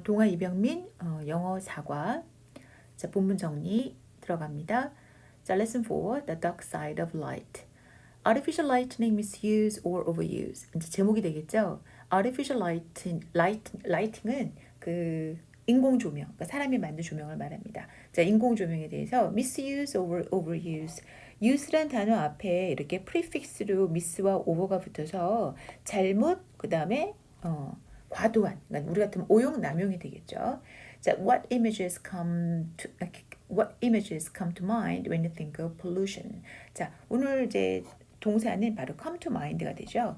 동아 이병민 영어 사과. 자, 본문 정리 들어갑니다. 자, lesson 4, the dark side of light. Artificial lightning misuse or overuse. 이제 제목이 되겠죠. Artificial lighting은 그 인공 조명, 그러니까 사람이 만든 조명을 말합니다. 자, 인공 조명에 대해서 misuse or overuse. use란 단어 앞에 이렇게 prefix로 miss와 over가 붙어서 잘못, 그 다음에 과도한, 그러니까 우리 같으면 오용 남용이 되겠죠. 자, what images come to mind when you think of pollution? 자, 오늘 이제 동사는 바로 come to mind가 되죠.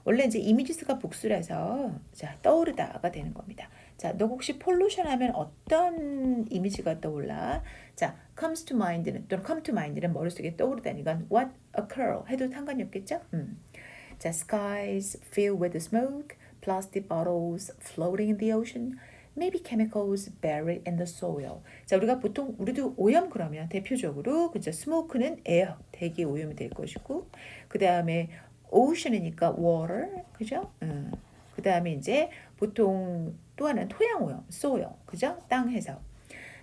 원래 이제 images가 복수라서 자, 떠오르다가 되는 겁니다. 자, 너 혹시 pollution 하면 어떤 이미지가 떠올라? 자, comes to mind는 또는 come to mind는 머릿속에 떠오르다니까 what occur 해도 상관이 없겠죠? 자, skies filled with smoke, plastic bottles floating in the ocean, maybe chemicals buried in the soil. 자, 우리도 오염 그러면 대표적으로 그죠? 스모크는 에어, 대기 오염이 될 것이고, 그 다음에 ocean이니까 water, 그죠? 그 다음에 이제 보통 또 하나는 토양 오염, soil, 그죠? 땅 해서.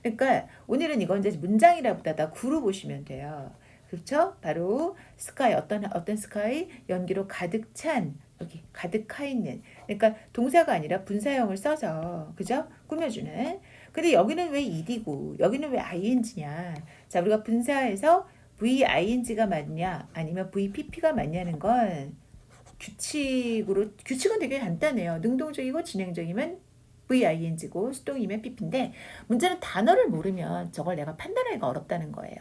그러니까 오늘은 이건 이제 문장이라보다 구로 보시면 돼요. 그렇죠? 바로 스카이 어떤 스카이 연기로 가득 찬 여기 가득하 있는 그러니까 동사가 아니라 분사형을 써서 그죠? 꾸며주는. 근데 여기는 왜 ed고 여기는 왜 ing냐? 자, 우리가 분사에서 ving가 맞냐 아니면 vpp가 맞냐는 건 규칙은 되게 간단해요. 능동적이고 진행적이면 VING고 수동이면 PP인데 문제는 단어를 모르면 저걸 내가 판단하기가 어렵다는 거예요.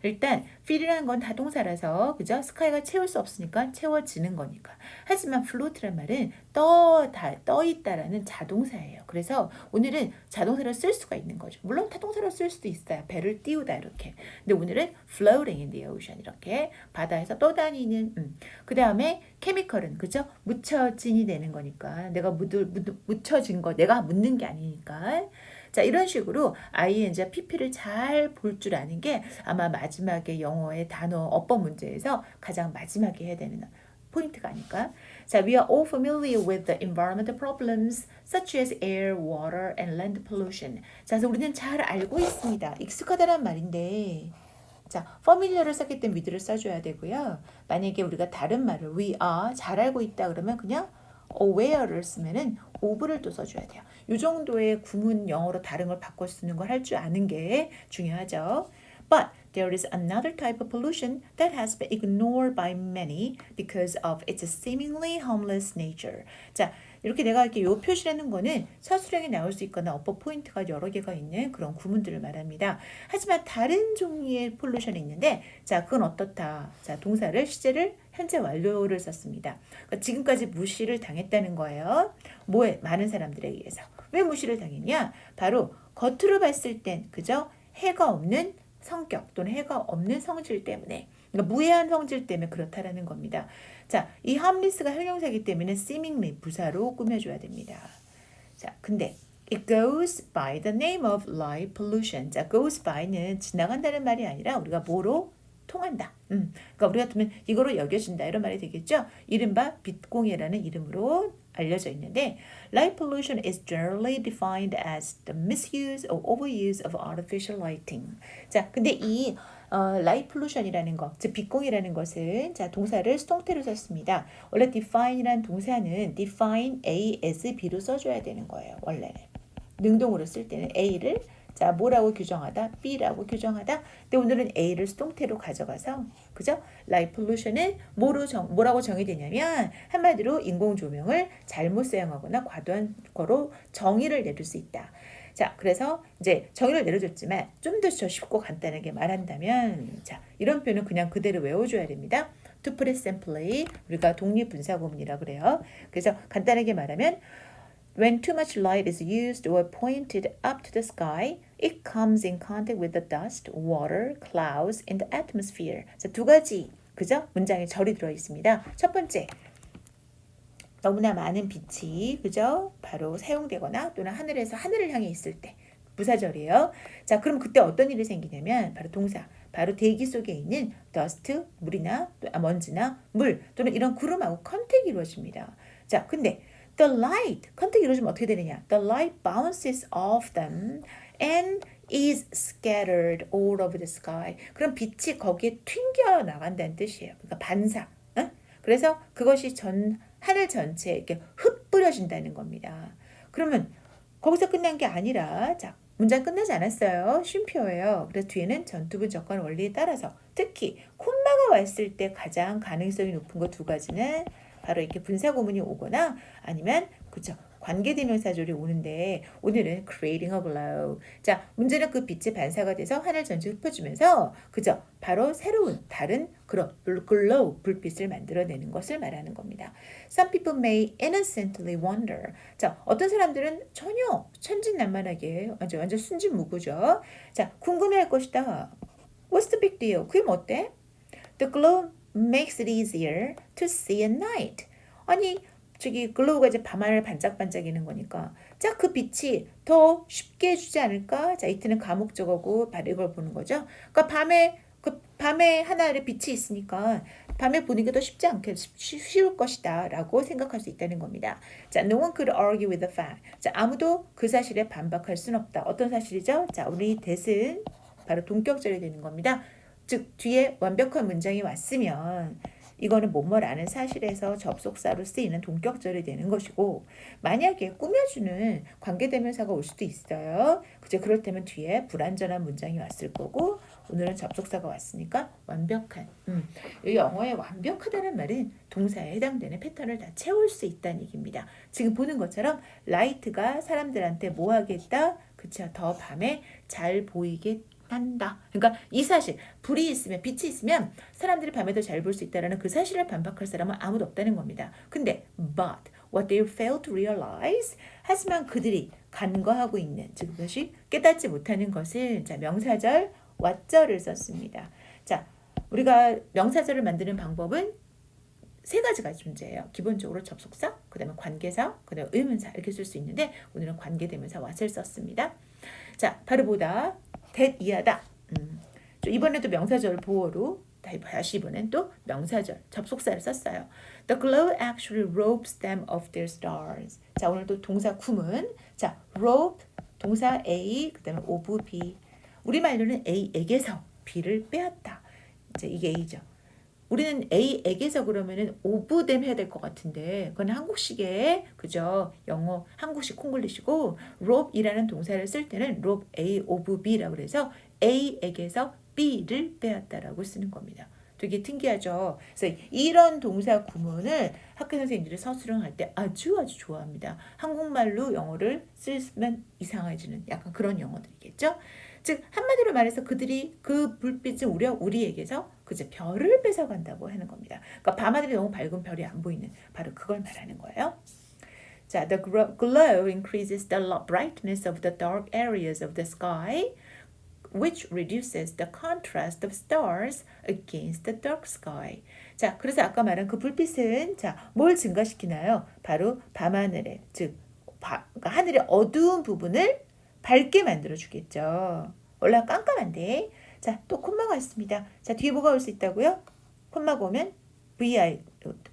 일단 fill이라는 건 다동사라서 그죠? 스카이가 채울 수 없으니까 채워지는 거니까. 하지만 float란 말은 떠 있다라는 자동사예요. 그래서 오늘은 자동사를 쓸 수가 있는 거죠. 물론 타동사로 쓸 수도 있어요. 배를 띄우다 이렇게. 근데 오늘은 floating in the ocean 이렇게 바다에서 떠다니는 그 다음에 케미컬은 그죠? 묻혀진이 되는 거니까 내가 묻혀진 거 내가 묻는 게 아니니까. 자, 이런 식으로 ing와 pp를 잘 볼 줄 아는 게 아마 마지막에 영어의 단어 어법 문제에서 가장 마지막에 해야 되는 포인트가 아닐까. 자, we are all familiar with the environmental problems such as air, water, and land pollution. 자, 그래서 우리는 잘 알고 있습니다. 익숙하다란 말인데 자, familiar를 썼기 때문에 with를 써줘야 되고요. 만약에 우리가 다른 말을 we are 잘 알고 있다 그러면 그냥 aware를 쓰면은 of를 또 써줘야 돼요. 이 정도의 구문 영어로 다른 걸 바꿔 쓰는 걸 할 줄 아는 게 중요하죠. But there is another type of pollution that has been ignored by many because of its seemingly harmless nature. 자, 이렇게 내가 이렇게 요 표시라는 거는 서술형에 나올 수 있거나 어법 포인트가 여러 개가 있는 그런 구문들을 말합니다. 하지만 다른 종류의 폴루션이 있는데 자, 그건 어떻다. 자, 동사를 시제를 현재 완료를 썼습니다. 그러니까 지금까지 무시를 당했다는 거예요. 뭐에? 많은 사람들에 의해서. 왜 무시를 당했냐? 바로 겉으로 봤을 땐 그죠? 해가 없는 성격 또는 해가 없는 성질 때문에 그러니까 무해한 성질 때문에 그렇다라는 겁니다. 자, 이 harmless가 형용사이기 때문에 seemingly 부사로 꾸며줘야 됩니다. 자, 근데 it goes by the name of light pollution. 자, goes by는 지나간다는 말이 아니라 우리가 뭐로 통한다. 그러니까 우리 같으면 이거로 여겨진다 이런 말이 되겠죠. 이른바 빛공해라는 이름으로 알려져 있는데 light pollution is generally defined as the misuse or overuse of artificial lighting. 자, 근데 이 light pollution이라는 것, 즉 빛공이라는 것은 자 동사를 수동태로 썼습니다. 원래 define이란 동사는 define A as B로 써줘야 되는 거예요. 원래는 능동으로 쓸 때는 A를 자, 뭐라고 규정하다? B라고 규정하다. 근데 오늘은 A를 수동태로 가져가서 그죠? Light pollution은 뭐라고 정의되냐면 한마디로 인공조명을 잘못 사용하거나 과도한 거로 정의를 내릴 수 있다. 자, 그래서 이제 정의를 내려줬지만 좀 더 쉽고 간단하게 말한다면 자, 이런 표현은 그냥 그대로 외워줘야 됩니다. To put it simply, 우리가 독립분사구문이라 그래요. 그래서 간단하게 말하면 When too much light is used or pointed up to the sky, it comes in contact with the dust, water, clouds, and the atmosphere. 자, 두 가지, 그죠? 문장에 절이 들어 있습니다. 첫 번째, 너무나 많은 빛이, 그죠? 바로 사용되거나 또는 하늘을 향해 있을 때. 부사절이에요. 자, 그럼 그때 어떤 일이 생기냐면 바로 동사, 바로 대기 속에 있는 dust, 물이나 먼지나 물 또는 이런 구름하고 컨택이 이루어집니다. 자, 근데 The light, 컨택 이루어지면 어떻게 되느냐? The light bounces off them and is scattered all over the sky. 그럼 빛이 거기에 튕겨 나간다는 뜻이에요. 그러니까 반사. 응? 그래서 그것이 하늘 전체에 이렇게 흩뿌려진다는 겁니다. 그러면 거기서 끝난 게 아니라 자, 문장 끝나지 않았어요. 쉼표예요. 그래서 뒤에는 전투분 접근 원리에 따라서 특히 콤마가 왔을 때 가장 가능성이 높은 거 두 가지는 바로 이렇게 분사구문이 오거나 아니면 그쵸 관계대명사절이 오는데 오늘은 creating a glow. 자, 문제는 그 빛이 반사가 돼서 하늘 전체 흩어지면서 그죠? 바로 새로운 다른 그런 glow 불빛을 만들어내는 것을 말하는 겁니다. Some people may innocently wonder. 자, 어떤 사람들은 전혀 천진난만하게 완전 순진무구죠. 자, 궁금해할 것이다. What's the big deal? 그게 뭐 어때? The glow makes it easier to see at night. 아니 저기 글로우가 이제 밤하늘 반짝반짝이는 거니까 자, 그 빛이 더 쉽게 해주지 않을까? 자, 이트는 가목적어고 이걸 보는 거죠. 그러니까 밤에 하늘에 빛이 있으니까 밤에 보는 게 더 쉽지 않게 쉬울 것이다 라고 생각할 수 있다는 겁니다. 자, no one could argue with the fact. 자, 아무도 그 사실에 반박할 순 없다. 어떤 사실이죠? 자, 우리 that은 바로 동격절이 되는 겁니다. 즉 뒤에 완벽한 문장이 왔으면 이거는 뭐뭐라는 사실에서 접속사로 쓰이는 동격절이 되는 것이고 만약에 꾸며주는 관계대명사가 올 수도 있어요. 그죠? 그럴 때면 뒤에 불완전한 문장이 왔을 거고 오늘은 접속사가 왔으니까 완벽한 이 영어의 완벽하다는 말은 동사에 해당되는 패턴을 다 채울 수 있다는 얘기입니다. 지금 보는 것처럼 라이트가 사람들한테 뭐 하겠다? 그쵸? 더 밤에 잘 보이게 한다. 그러니까 이 사실 불이 있으면 빛이 있으면 사람들이 밤에도 잘 볼 수 있다라는 그 사실을 반박할 사람은 아무도 없다는 겁니다. 근데 but what they fail to realize 하지만 그들이 간과하고 있는 즉 그것이 깨닫지 못하는 것을 자 명사절 what절을 썼습니다. 자 우리가 명사절을 만드는 방법은 세 가지가 존재해요. 기본적으로 접속사, 그 다음에 관계사, 그 다음에 의문사 이렇게 쓸 수 있는데 오늘은 관계대명사 what을 썼습니다. 자 바로 보다 that 이하다. 이번에도 명사절 보어로 다시 이번엔 또 명사절 접속사를 썼어요. The glow actually robes them of their stars. 자 오늘도 동사 구문. 자 robe 동사 A 그 다음에 of B. 우리말로는 A에게서 B를 빼앗다. 이제 이게 A죠. 우리는 A에게서 그러면은 of them 해야 될 것 같은데 그건 한국식의 그죠? 영어 한국식 콩글리시고 robe이라는 동사를 쓸 때는 robe A of B라고 그래서 A에게서 B를 빼앗다라고 쓰는 겁니다. 되게 특이하죠. 그래서 이런 동사 구문을 학교 선생님들이 서술형할 때 아주 좋아합니다. 한국말로 영어를 쓰면 이상해지는 약간 그런 영어들이겠죠. 즉 한마디로 말해서 그들이 그 불빛을 우리에게서 그저 별을 뺏어간다고 하는 겁니다. 그러니까 밤하늘이 너무 밝은 별이 안 보이는 바로 그걸 말하는 거예요. 자, the glow increases the brightness of the dark areas of the sky, which reduces the contrast of stars against the dark sky. 자, 그래서 아까 말한 그 불빛은 자, 뭘 증가시키나요? 바로 밤하늘에, 즉 그러니까 하늘의 어두운 부분을 밝게 만들어 주겠죠. 원래 깜깜한데. 자, 또 콤마가 있습니다. 자, 뒤에 뭐가 올 수 있다고요? 콤마가 오면 VI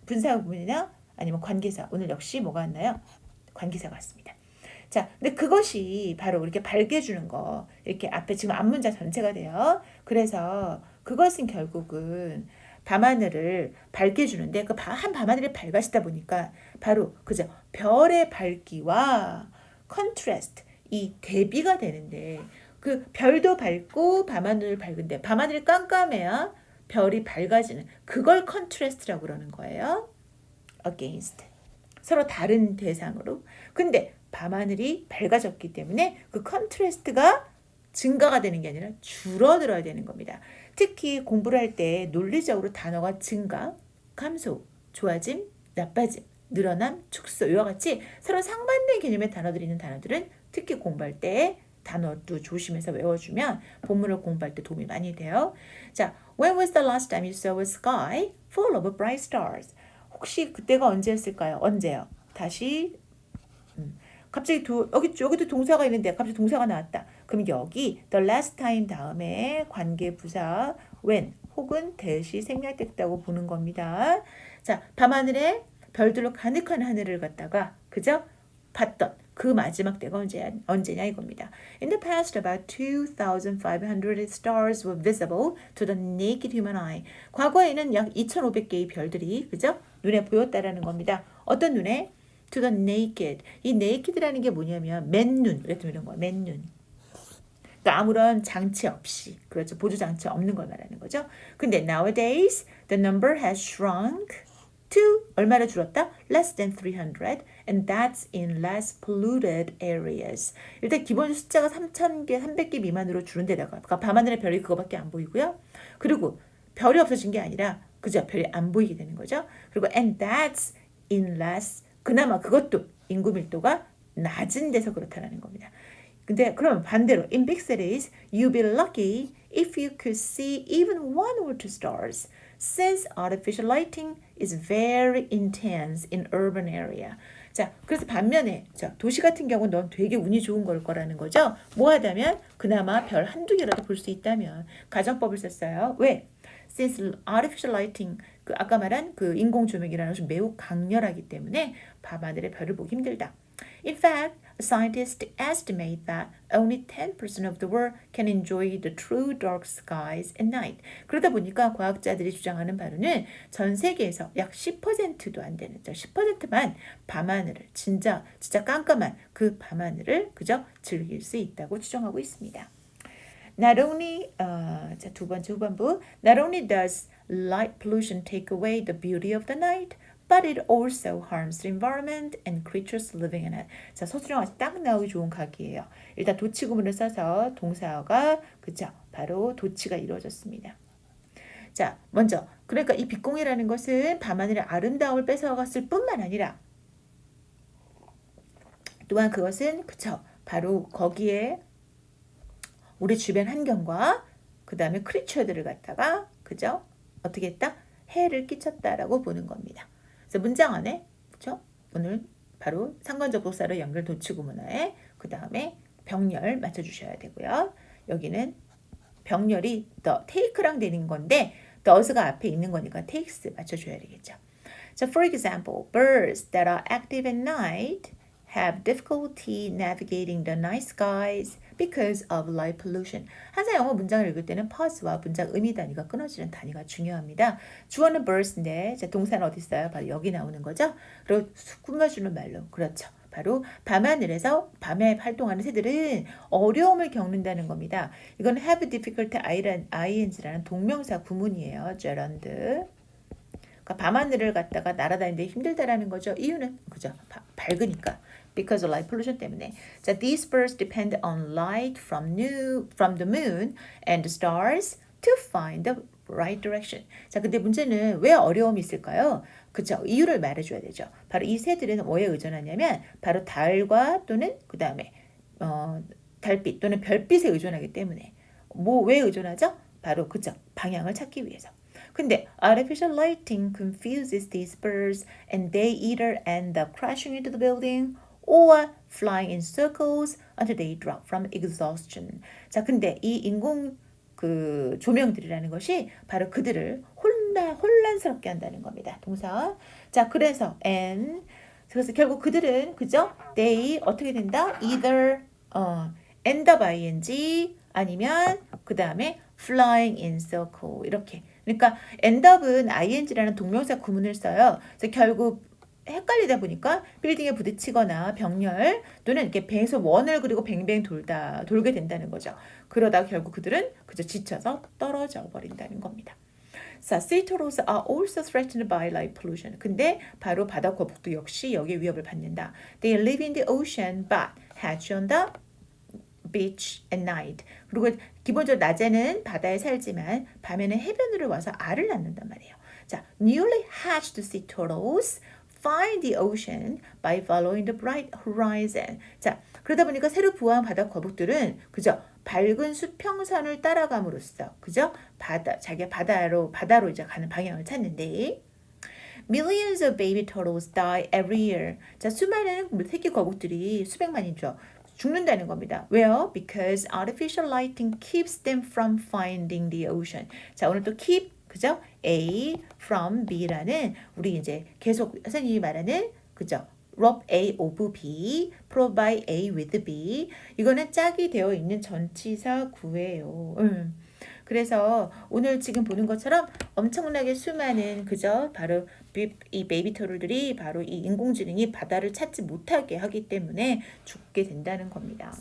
분사구문이나 아니면 관계사. 오늘 역시 뭐가 왔나요? 관계사가 왔습니다. 자, 근데 그것이 바로 이렇게 밝게주는 거. 이렇게 앞에 지금 앞문자 전체가 돼요. 그래서 그것은 결국은 밤하늘을 밝게 주는데 그 한 밤하늘이 밝아지다 보니까 바로 그죠? 별의 밝기와 컨트라스트 이 대비가 되는데 그 별도 밝고 밤하늘을 밝은데 밤하늘이 깜깜해야 별이 밝아지는 그걸 컨트라스트라고 그러는 거예요. against 서로 다른 대상으로. 근데 밤하늘이 밝아졌기 때문에 그 컨트라스트가 증가가 되는 게 아니라 줄어들어야 되는 겁니다. 특히 공부를 할 때 논리적으로 단어가 증가, 감소, 좋아짐, 나빠짐, 늘어남, 축소 이와 같이 서로 상반된 개념의 단어들이 있는 단어들은 특히 공부할 때 단어도 조심해서 외워주면 본문을 공부할 때 도움이 많이 돼요. 자, when was the last time you saw a sky full of bright stars? 혹시 그때가 언제였을까요? 언제요? 다시 갑자기 여기도 동사가 있는데 갑자기 동사가 나왔다. 그럼 여기 the last time 다음에 관계 부사 when 혹은 that이 생략됐다고 보는 겁니다. 자, 밤하늘에 별들로 가득한 하늘을 갖다가 그죠? 봤던 그 마지막 때가 언제냐 이겁니다. In the past, about 2,500 stars were visible to the naked human eye. 과거에는 약 2,500개의 별들이 그죠? 눈에 보였다라는 겁니다. 어떤 눈에? To the naked. 이 naked라는 게 뭐냐면 맨눈. 그랬더니 이런 거야. 맨눈. 그러니까 아무런 장치 없이 그렇죠. 보조 장치 없는 걸 말하는 거죠. 근데 nowadays the number has shrunk to 얼마나 줄었다? Less than 300 and that's in less polluted areas. 일단 기본 숫자가 3,000개, 300개 미만으로 줄은 데다가 그러니까 밤하늘의 별이 그거밖에 안 보이고요. 그리고 별이 없어진 게 아니라 그죠? 별이 안 보이게 되는 거죠. 그리고 and that's in less 그나마 그것도 인구 밀도가 낮은 데서 그렇다라는 겁니다. 근데 그럼 반대로 in big cities you'd be lucky if you could see even one or two stars since artificial lighting is very intense in urban area. 자, 그래서 반면에 자, 도시 같은 경우는 넌 되게 운이 좋은 걸 거라는 거죠. 뭐 하다면 그나마 별 한두 개라도 볼 수 있다면 가정법을 썼어요. 왜? Since artificial lighting 그 아까 말한 그 인공 조명이라는 것이 매우 강렬하기 때문에 밤하늘의 별을 보기 힘들다. In fact, scientists estimate that only 10% of the world can enjoy the true dark skies at night. 그러다 보니까 과학자들이 주장하는 바로는 전 세계에서 약 10%도 안 되는 10%만 밤하늘을 진짜 깜깜한 그 밤하늘을 그저 즐길 수 있다고 추정하고 있습니다. Not only 자, 두 번째 후반부 Not only does light pollution take away the beauty of the night but it also harms the environment and creatures living in it. 자, 서술형 아주 딱 나오기 좋은 각이에요. 일단 도치 구문을 써서 동사가 그죠? 바로 도치가 이루어졌습니다. 자, 먼저 그러니까 이 빛공이라는 것은 밤하늘의 아름다움을 뺏어갔을 뿐만 아니라 또한 그것은 그쵸? 바로 거기에 우리 주변 환경과 그 다음에 크리처들을 갖다가 그죠? 어떻게 했다? 해를 끼쳤다라고 보는 겁니다. 그래서 문장 안에 그렇죠? 오늘 바로 상관적 복사로 연결 도치 구문어에 그 다음에 병렬 맞춰주셔야 되고요. 여기는 병렬이 the take랑 되는 건데 does가 앞에 있는 거니까 takes 맞춰줘야 되겠죠. So for example, birds that are active at night have difficulty navigating the night skies because of light pollution. 항상 영어 문장을 읽을 때는 pause와 문장 의미 단위가 끊어지는 단위가 중요합니다. 주어는 birds인데 동사는 어디 있어요? 바로 여기 나오는 거죠. 그리고 꾸며주는 말로 그렇죠. 바로 밤하늘에서 밤에 활동하는 새들은 어려움을 겪는다는 겁니다. 이건 have difficulty ing라는 동명사 구문이에요. gerund. 그러니까 밤하늘을 갖다가 날아다니는데 힘들다라는 거죠. 이유는 그죠? 밝으니까. Because of light pollution 때문에. 자, these birds depend on light from the moon and the stars to find the right direction. 자, 근데 문제는 왜 어려움이 있을까요? 그죠? 이유를 말해줘야 되죠. 바로 이 새들은 뭐에 의존하냐면 바로 달과 또는 그 다음에 달빛 또는 별빛에 의존하기 때문에 왜 의존하죠? 바로 그죠? 방향을 찾기 위해서. 근데 artificial lighting confuses these birds and they either end up crashing into the building or flying in circles until they drop from exhaustion. 자, 근데 이 인공 그 조명들이라는 것이 바로 그들을 혼란스럽게 한다는 겁니다. 동사. 자, 그래서 그래서 결국 그들은 그죠? They 어떻게 된다? Either end up ing 아니면 그 다음에 flying in circle 이렇게. 그러니까 end up은 ing라는 동명사 구문을 써요. 그래서 결국 헷갈리다 보니까 빌딩에 부딪히거나 병렬 또는 이렇게 배에서 원을 그리고 뱅뱅 돌게 된다는 거죠. 그러다 결국 그들은 그저 지쳐서 떨어져 버린다는 겁니다. 자, sea turtles are also threatened by light pollution. 근데 바로 바다 거북도 역시 여기에 위협을 받는다. They live in the ocean but hatch on the beach at night. 그리고 기본적으로 낮에는 바다에 살지만 밤에는 해변으로 와서 알을 낳는단 말이에요. 자, newly hatched sea turtles find the ocean by following the bright horizon. 자, 그러다 보니까 새로 부화한 바다 거북들은 그죠? 밝은 수평선을 따라감으로써 그죠? 자기가 바다로 이제 가는 방향을 찾는데 Millions of baby turtles die every year. 자, 수많은 새끼 거북들이 수백만이죠. 죽는다는 겁니다. 왜요? Because artificial lighting keeps them from finding the ocean. 자, 오늘 또 keep 그죠? A from B라는 우리 이제 계속 선생님이 말하는 그죠? rob A of B, provide A with B. 이거는 짝이 되어 있는 전치사 구예요. 그래서 오늘 지금 보는 것처럼 엄청나게 수많은 그저 바로 이 베이비 터틀들이 바로 이 인공지능이 바다를 찾지 못하게 하기 때문에 죽게 된다는 겁니다.